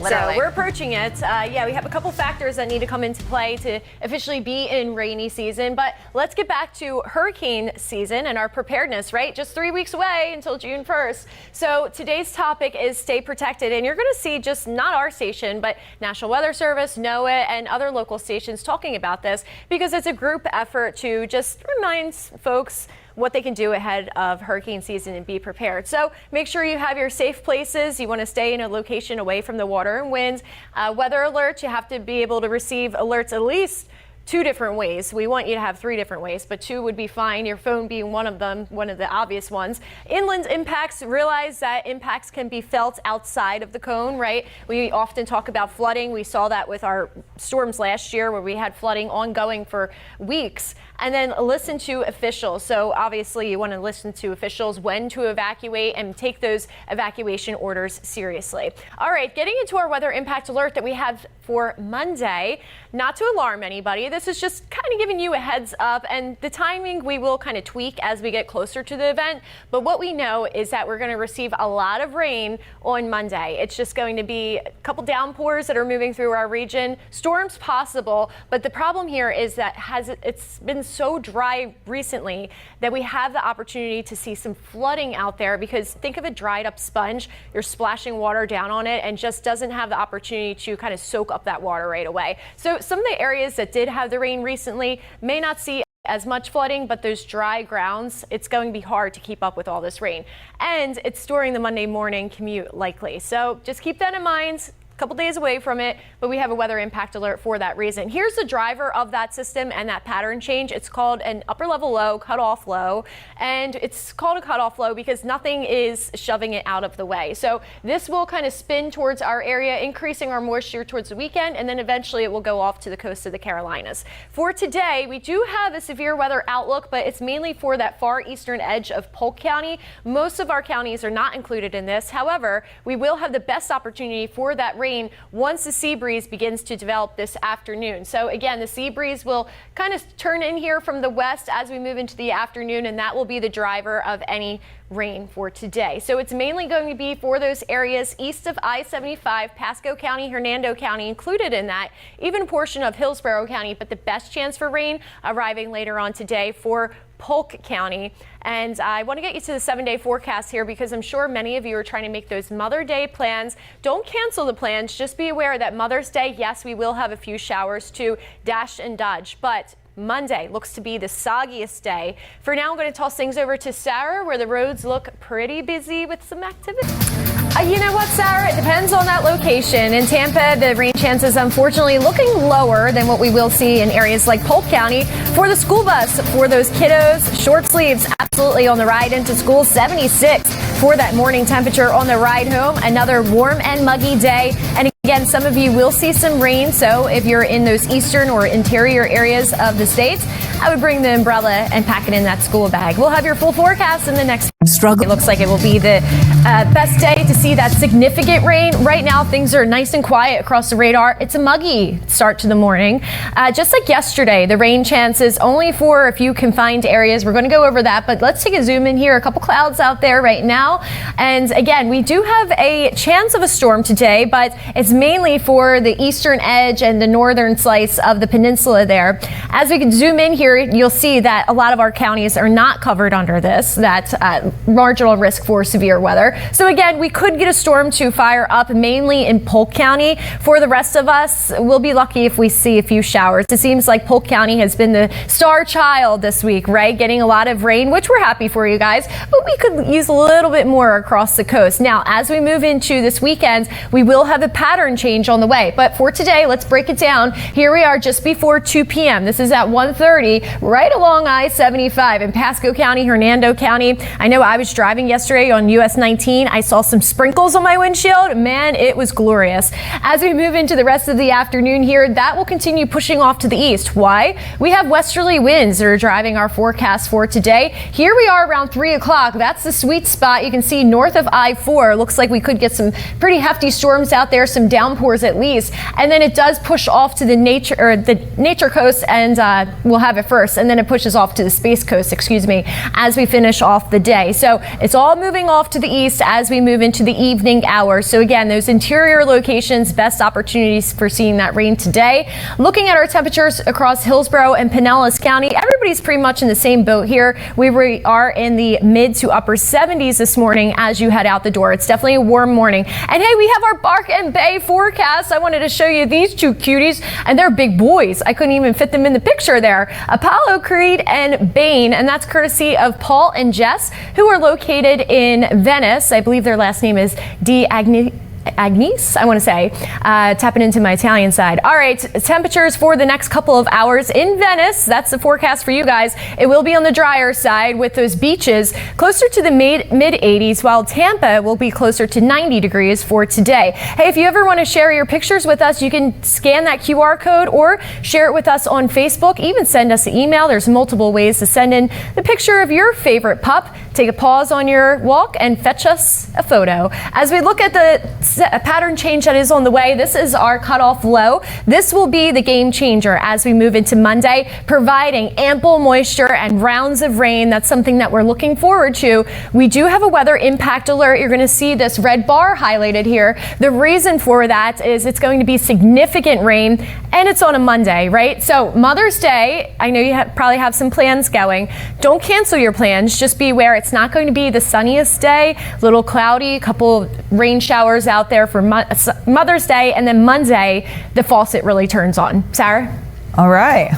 So we're approaching it. Yeah, we have a couple factors that need to come into play to officially be in rainy season. But let's get back to hurricane season and our preparedness, right? Just 3 weeks away until June 1st. So today's topic is stay protected. And you're going to see just not our station, but National Weather Service, NOAA, and other local stations talking about this because it's a group effort to just remind folks what they can do ahead of hurricane season and be prepared. So make sure you have your safe places. You want to stay in a location away from the water and wind. Weather alerts, you have to be able to receive alerts at least 2 different ways. We want you to have 3 different ways, but 2 would be fine. Your phone being one of them, one of the obvious ones. Inland impacts, realize that impacts can be felt outside of the cone, right? We often talk about flooding. We saw that with our storms last year where we had flooding ongoing for weeks. And then listen to officials. So obviously you want to listen to officials when to evacuate and take those evacuation orders seriously. All right, getting into our weather impact alert that we have for Monday, not to alarm anybody. This is just kind of giving you a heads up, and the timing we will kind of tweak as we get closer to the event. But what we know is that we're going to receive a lot of rain on Monday. It's just going to be a couple downpours that are moving through our region, storms possible. But the problem here is that it's been so dry recently that we have the opportunity to see some flooding out there, because think of a dried up sponge. You're splashing water down on it and just doesn't have the opportunity to kind of soak up that water right away. So some of the areas that did have the rain recently may not see as much flooding, but those dry grounds, it's going to be hard to keep up with all this rain. And it's during the Monday morning commute likely. So just keep that in mind. Couple days away from it, but we have a weather impact alert for that reason. Here's the driver of that system and that pattern change. It's called an upper level low, cutoff low, and it's called a cutoff low because nothing is shoving it out of the way. So this will kind of spin towards our area, increasing our moisture towards the weekend, and then eventually it will go off to the coast of the Carolinas. For today, we do have a severe weather outlook, but it's mainly for that far eastern edge of Polk County. Most of our counties are not included in this. However, we will have the best opportunity for that rain once the sea breeze begins to develop this afternoon. So again, the sea breeze will kind of turn in here from the west as we move into the afternoon, and that will be the driver of any rain for today. So it's mainly going to be for those areas east of I-75, Pasco County, Hernando County included in that, even a portion of Hillsborough County, but the best chance for rain arriving later on today for Polk County. And I want to get you to the 7-day forecast here because I'm sure many of you are trying to make those Mother's Day plans. Don't cancel the plans. Just be aware that Mother's Day, yes, we will have a few showers to dash and dodge, but Monday looks to be the soggiest day. For now, I'm going to toss things over to Sarah, where the roads look pretty busy with some activity. You know what, Sarah? It depends on that location. In Tampa, the rain chances, unfortunately, looking lower than what we will see in areas like Polk County. For the school bus, for those kiddos, short sleeves, absolutely on the ride into school, 76 for that morning temperature on the ride home. Another warm and muggy day. And again, some of you will see some rain. So if you're in those eastern or interior areas of the states, I would bring the umbrella and pack it in that school bag. We'll have your full forecast in the next struggle. It looks like it will be the best day to see that significant rain. Right now, things are nice and quiet across the radar. It's a muggy start to the morning. Just like yesterday, the rain chances only for a few confined areas. We're going to go over that, but let's take a zoom in here. A couple clouds out there right now. And again, we do have a chance of a storm today, but it's mainly for the eastern edge and the northern slice of the peninsula there. As we can zoom in here, you'll see that a lot of our counties are not covered under this, that marginal risk for severe weather. So again, we could get a storm to fire up mainly in Polk County. For the rest of us, we'll be lucky if we see a few showers. It seems like Polk County has been the star child this week, right? Getting a lot of rain, which we're happy for you guys, but we could use a little bit more across the coast. Now, as we move into this weekend, we will have a pattern change on the way. But for today, let's break it down. Here we are just before 2 p.m. This is at 1:30, right along I-75 in Pasco County, Hernando County. I know I was driving yesterday on US 19. I saw some sprinkles on my windshield. Man, it was glorious. As we move into the rest of the afternoon here, that will continue pushing off to the east. Why? We have westerly winds that are driving our forecast for today. Here we are around 3 o'clock. That's the sweet spot. You can see north of I-4. Looks like we could get some pretty hefty storms out there, some downpours at least, and then it does push off to the nature coast, and we'll have it first, and then it pushes off to the space coast, excuse me, as we finish off the day. So it's all moving off to the east as we move into the evening hours. So again, those interior locations, best opportunities for seeing that rain today. Looking at our temperatures across Hillsborough and Pinellas County, everybody's pretty much in the same boat here. We are in the mid to upper 70s this morning as you head out the door. It's definitely a warm morning. And hey, we have our Bark and Bay forecast. I wanted to show you these two cuties, and they're big boys. I couldn't even fit them in the picture there. Apollo Creed and Bane, and that's courtesy of Paul and Jess, who are located in Venice. I believe their last name is Agnes, I want to say, tapping into my Italian side. All right, temperatures for the next couple of hours in Venice. That's the forecast for you guys. It will be on the drier side with those beaches closer to the mid 80s, while Tampa will be closer to 90 degrees for today. Hey, if you ever want to share your pictures with us, you can scan that QR code or share it with us on Facebook. Even send us an email. There's multiple ways to send in the picture of your favorite pup. Take a pause on your walk and fetch us a photo. As we look at the pattern change that is on the way, this is our cutoff low. This will be the game changer as we move into Monday, providing ample moisture and rounds of rain. That's something that we're looking forward to. We do have a weather impact alert. You're going to see this red bar highlighted here. The reason for that is it's going to be significant rain, and it's on a Monday, right? So Mother's Day, I know you probably have some plans going. Don't cancel your plans. Just be aware it's not going to be the sunniest day, a little cloudy, a couple of rain showers out there for Mother's Day, and then Monday, the faucet really turns on. Sarah? All right.